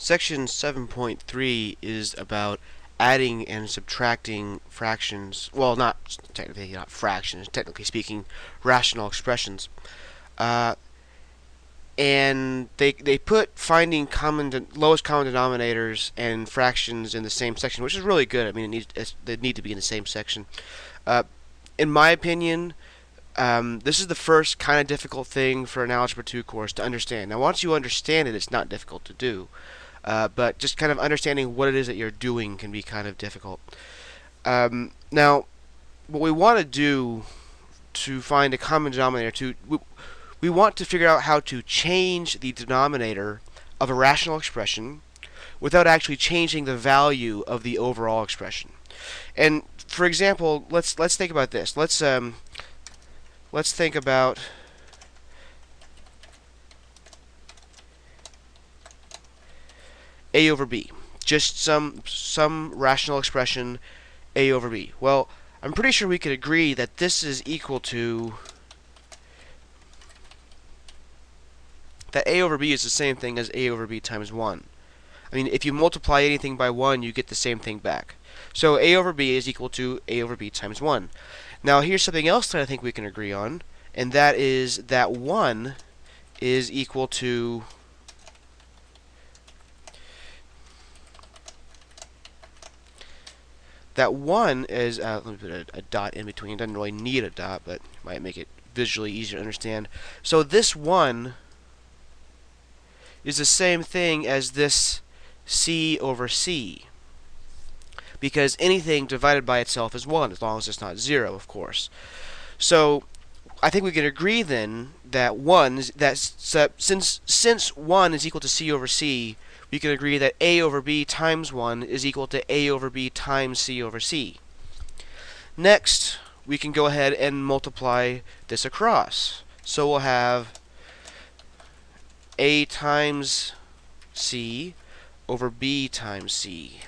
Section 7.3 is about adding and subtracting fractions. Well, not fractions, technically speaking, rational expressions. Uh, and they put finding lowest common denominators and fractions in the same section, which is really good. I mean, they need to be in the same section. In my opinion, this is the first kind of difficult thing for an Algebra 2 course to understand. Now, once you understand it, it's not difficult to do. But just kind of understanding what it is that you're doing can be kind of difficult. Now, what we want to do to find a common denominator, we want to figure out how to change the denominator of a rational expression without actually changing the value of the overall expression. And for example, let's think about this. Let's think about a over b, just some rational expression a over b. Well, I'm pretty sure we could agree that this is equal to that a over b is the same thing as a over b times 1. I mean, if you multiply anything by 1, you get the same thing back. So a over b is equal to a over b times 1. Now, here's something else that I think we can agree on, and that is that 1 is equal to let me put a dot in between. It doesn't really need a dot, but it might make it visually easier to understand. So this 1 is the same thing as this c over c, because anything divided by itself is 1, as long as it's not 0, of course. So I think we can agree then that since 1 is equal to c over c, we can agree that a over b times 1 is equal to a over b times c over c. Next, we can go ahead and multiply this across. So we'll have a times c over b times c.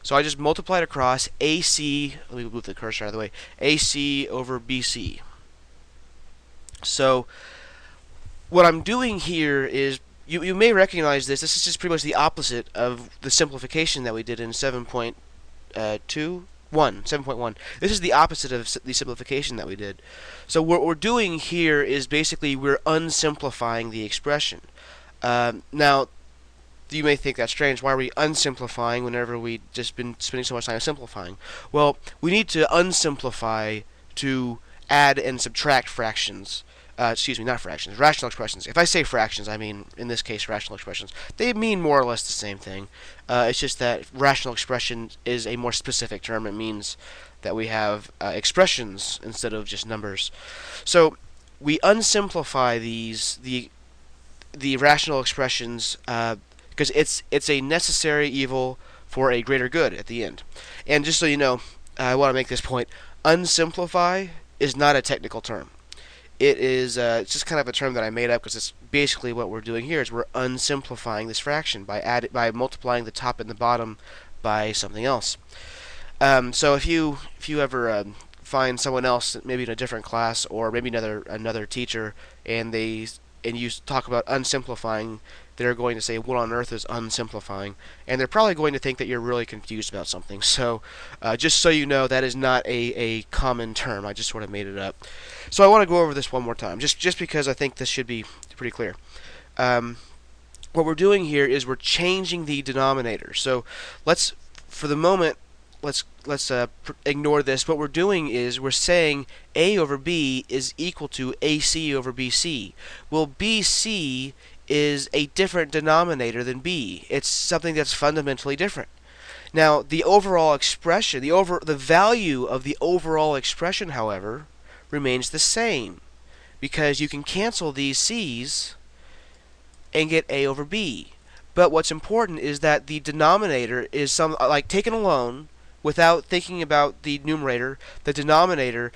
So I just multiplied across AC, let me move the cursor out of the way, AC over BC. So what I'm doing here is, you may recognize this. This is just pretty much the opposite of the simplification that we did in 7.1. This is the opposite of the simplification that we did. So what we're doing here is basically we're unsimplifying the expression. Now, you may think that's strange. Why are we unsimplifying whenever we've just been spending so much time simplifying? Well, we need to unsimplify to add and subtract fractions. Excuse me, not fractions, rational expressions. If I say fractions, I mean, in this case, rational expressions. They mean more or less the same thing. It's just that rational expression is a more specific term. It means that we have expressions instead of just numbers. So we unsimplify the rational expressions because it's a necessary evil for a greater good at the end. And just so you know, I want to make this point: unsimplify is not a technical term. It is it's just kind of a term that I made up because it's basically what we're doing here is we're unsimplifying this fraction by multiplying the top and the bottom by something else. So if you ever find someone else, maybe in a different class or maybe another teacher, and you talk about unsimplifying, they're going to say, what on earth is unsimplifying? And they're probably going to think that you're really confused about something. So just so you know, that is not a common term. I just sort of made it up. So I want to go over this one more time, just because I think this should be pretty clear. What we're doing here is we're changing the denominator. So for the moment, let's ignore this. What we're doing is we're saying a over b is equal to ac over bc. Well, bc is a different denominator than b. It's something that's fundamentally different. Now, the overall expression, the value of the overall expression, however, remains the same, because you can cancel these c's and get a over b. But what's important is that the denominator is taken alone without thinking about the numerator. The denominator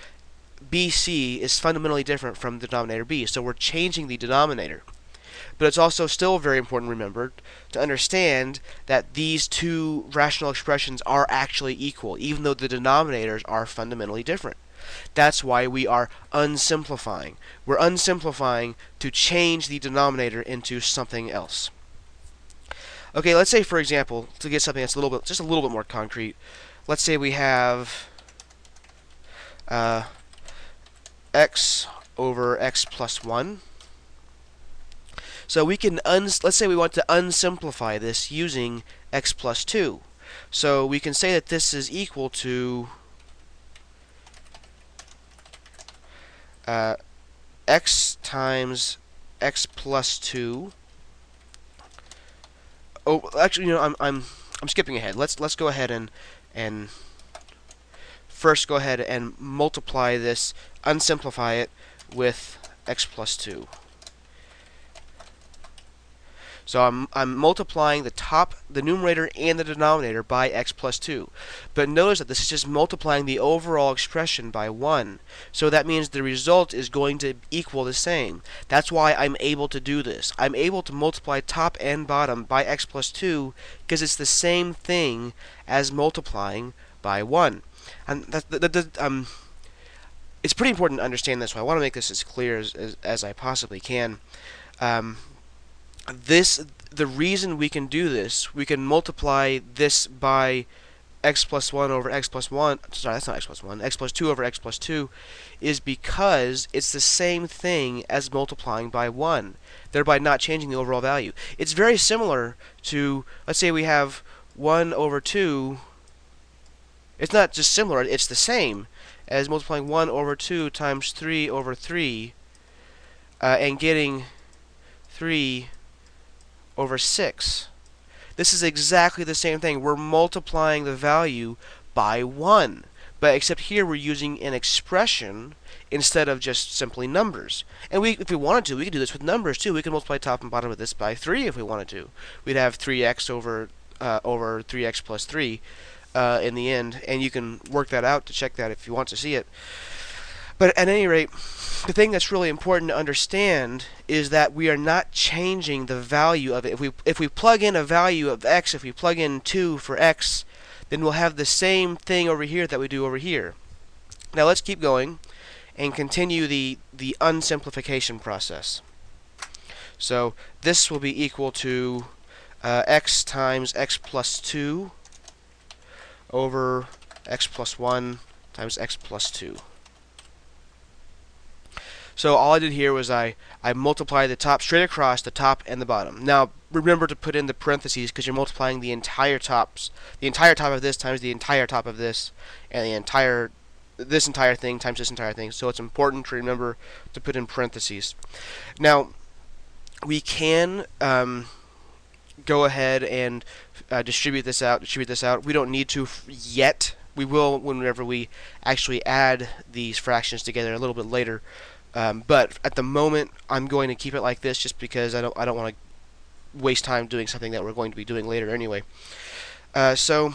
bc is fundamentally different from the denominator b, so we're changing the denominator. But it's also still very important, remember, to understand that these two rational expressions are actually equal, even though the denominators are fundamentally different. That's why we are unsimplifying. We're unsimplifying to change the denominator into something else. Okay, let's say, for example, to get something that's just a little bit more concrete, let's say we have x over x plus 1. So we can, let's say we want to unsimplify this using x plus 2. So we can say that this is equal to x times x plus 2. Oh, actually, I'm skipping ahead. Let's go ahead and first go ahead and multiply this, unsimplify it with x plus 2. So I'm multiplying the numerator and the denominator by x plus 2. But notice that this is just multiplying the overall expression by 1. So that means the result is going to equal the same. That's why I'm able to do this. I'm able to multiply top and bottom by x plus 2 because it's the same thing as multiplying by 1. And it's pretty important to understand this, so I want to make this as clear as I possibly can. The reason we can do this, we can multiply this by x plus 1 over x plus 1, sorry, that's not x plus 1, x plus 2 over x plus 2, is because it's the same thing as multiplying by 1, thereby not changing the overall value. It's very similar to, let's say we have 1 over 2, it's not just similar, it's the same as multiplying 1 over 2 times 3 over 3, and getting 3 over 6. This is exactly the same thing. We're multiplying the value by 1. But except here we're using an expression instead of just simply numbers. And if we wanted to, we could do this with numbers too. We could multiply top and bottom of this by 3 if we wanted to. We'd have 3x over 3x plus 3 in the end. And you can work that out to check that if you want to see it. But at any rate, the thing that's really important to understand is that we are not changing the value of it. If we plug in a value of x, if we plug in 2 for x, then we'll have the same thing over here that we do over here. Now let's keep going and continue the unsimplification process. So this will be equal to x times x plus 2 over x plus 1 times x plus 2. So all I did here was I multiplied the top straight across the top and the bottom. Now remember to put in the parentheses because you're multiplying the entire top of this times the entire top of this, and this entire thing times this entire thing. So it's important to remember to put in parentheses. Now we can go ahead and distribute this out. We don't need to yet. We will whenever we actually add these fractions together a little bit later. But at the moment, I'm going to keep it like this just because I don't want to waste time doing something that we're going to be doing later anyway. So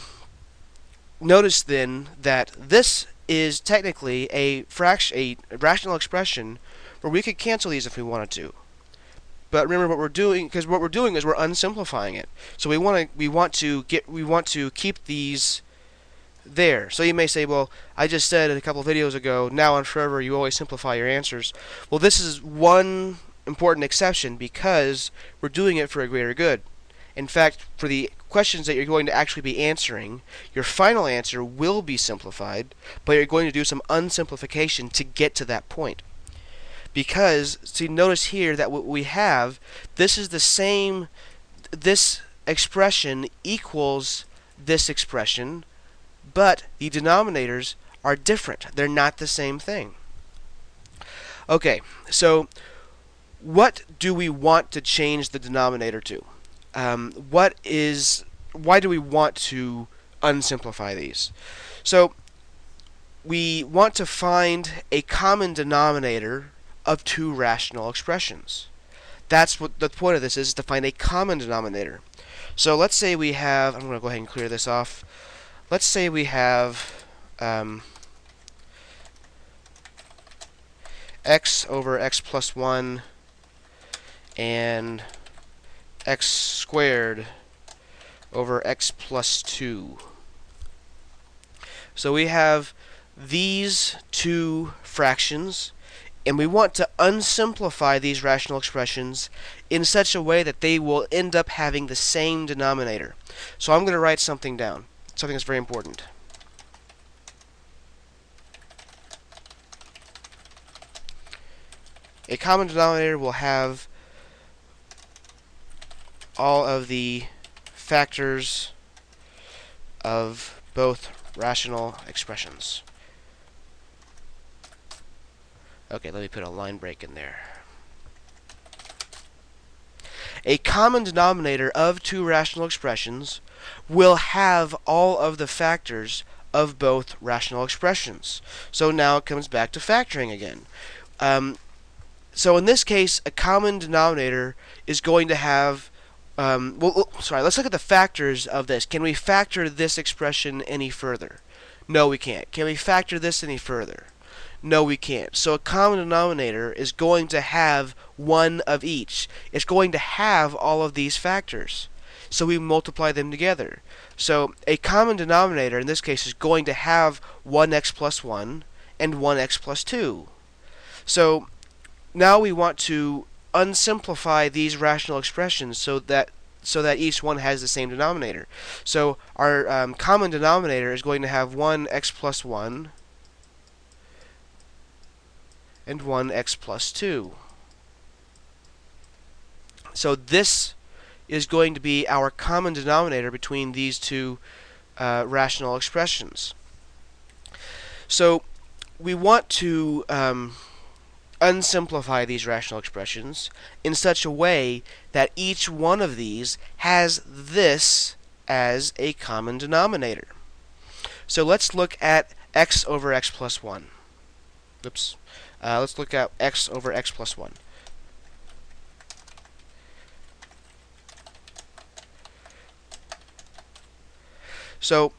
notice then that this is technically a rational expression where we could cancel these if we wanted to. But remember what we're doing, because what we're doing is we're unsimplifying it. So we want to keep these there. So you may say, well, I just said a couple of videos ago, now and forever you always simplify your answers. Well, this is one important exception because we're doing it for a greater good. In fact, for the questions that you're going to actually be answering, your final answer will be simplified, but you're going to do some unsimplification to get to that point. Because, see, notice here that what we have, this is the same, this expression equals this expression, but the denominators are different. They're not the same thing. Okay, so what do we want to change the denominator to? Why do we want to unsimplify these? So we want to find a common denominator of two rational expressions. That's what the point of this is, to find a common denominator. So let's say we have, I'm going to go ahead and clear this off. Let's say we have x over x plus 1 and x squared over x plus 2. So we have these two fractions, And we want to unsimplify these rational expressions in such a way that they will end up having the same denominator. So I'm going to write something down, something that's very important. A common denominator will have all of the factors of both rational expressions. Okay, let me put a line break in there. A common denominator of two rational expressions will have all of the factors of both rational expressions. So now it comes back to factoring again. So in this case, a common denominator is going to have let's look at the factors of this. Can we factor this expression any further? No, we can't. Can we factor this any further? No, we can't. So a common denominator is going to have one of each. It's going to have all of these factors. So we multiply them together. So a common denominator in this case is going to have 1x plus 1 and 1x plus 2. So now we want to unsimplify these rational expressions so that each one has the same denominator. So our common denominator is going to have 1x plus 1 and 1x plus 2. So this is going to be our common denominator between these two rational expressions. So we want to unsimplify these rational expressions in such a way that each one of these has this as a common denominator. So let's look at x over x plus 1. Oops. Let's look at x over x plus 1. So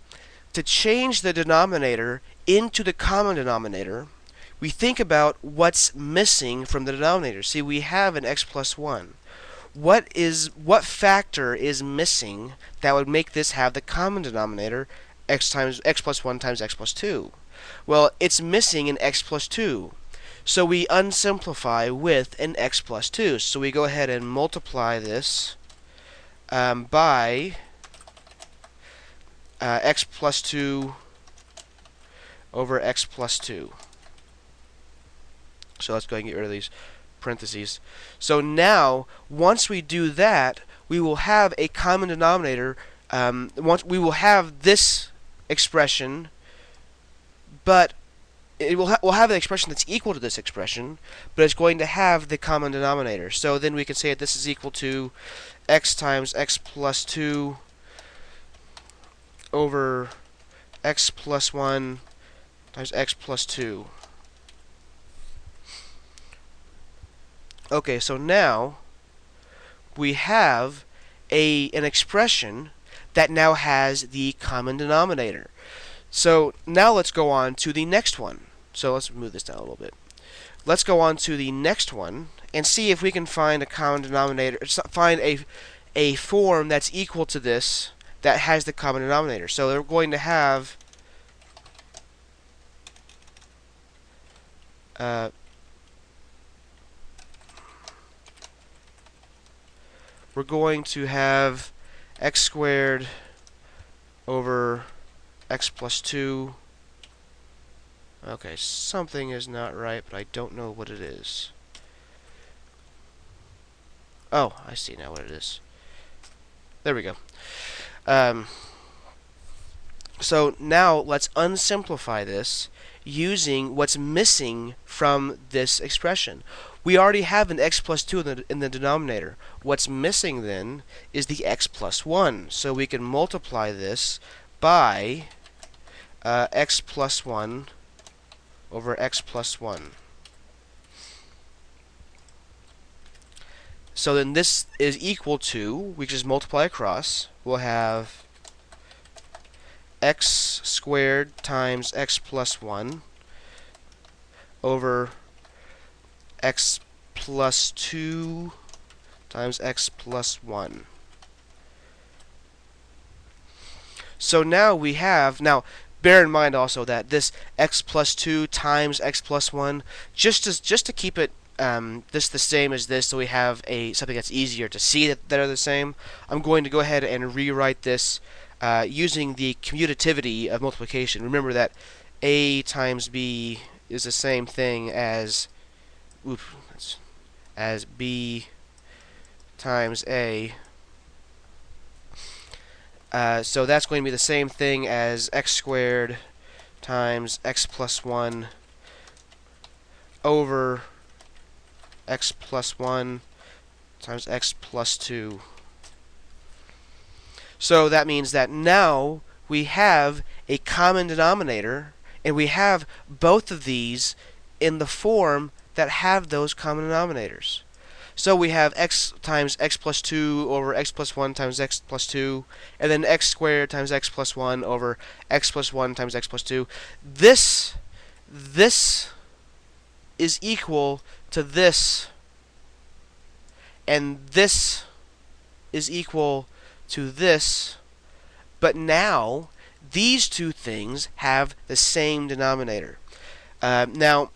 to change the denominator into the common denominator, we think about what's missing from the denominator. See, we have an x plus 1. What factor is missing that would make this have the common denominator x plus 1 times x plus 2? Well, it's missing an x plus 2. So we unsimplify with an x plus 2. So we go ahead and multiply this by x plus 2 over x plus 2. So let's go ahead and get rid of these parentheses. So now, once we do that, we will have a common denominator. We will have this expression, but we'll have an expression that's equal to this expression, but it's going to have the common denominator. So then we can say that this is equal to x times x plus 2 over x plus 1 times x plus 2. Okay, so now we have an expression that now has the common denominator. So now let's go on to the next one. So let's move this down a little bit. Let's go on to the next one and see if we can find a common denominator, find a form that's equal to this that has the common denominator. So we're going to have we're going to have x squared over x plus 2. Okay, something is not right, but I don't know what it is. Oh, I see now what it is. There we go. So now let's unsimplify this using what's missing from this expression. We already have an x plus 2 in the denominator. What's missing then is the x plus 1. So we can multiply this by x plus 1 over x plus 1. So then this is equal to, we just multiply across, we'll have x squared times x plus 1 over x plus 2 times x plus 1. So now we have, bear in mind also that this x plus 2 times x plus 1, just to keep it this the same as this, so we have something that's easier to see that are the same, I'm going to go ahead and rewrite this using the commutativity of multiplication. Remember that a times b is the same thing as b times a. So that's going to be the same thing as x squared times x plus 1 over x plus 1 times x plus 2. So that means that now we have a common denominator, and we have both of these in the form that have those common denominators. So we have x times x plus 2 over x plus 1 times x plus 2, and then x squared times x plus 1 over x plus 1 times x plus 2. This is equal to this, and this is equal to this, but now these two things have the same denominator. Now,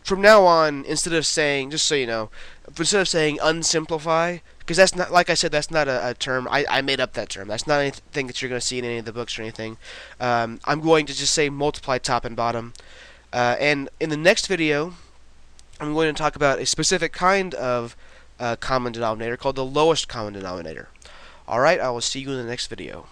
from now on, instead of saying, just so you know, instead of saying unsimplify, because that's not, like I said, that's not a term, I made up that term. That's not anything that you're going to see in any of the books or anything. I'm going to just say multiply top and bottom. And in the next video, I'm going to talk about a specific kind of common denominator called the lowest common denominator. Alright, I will see you in the next video.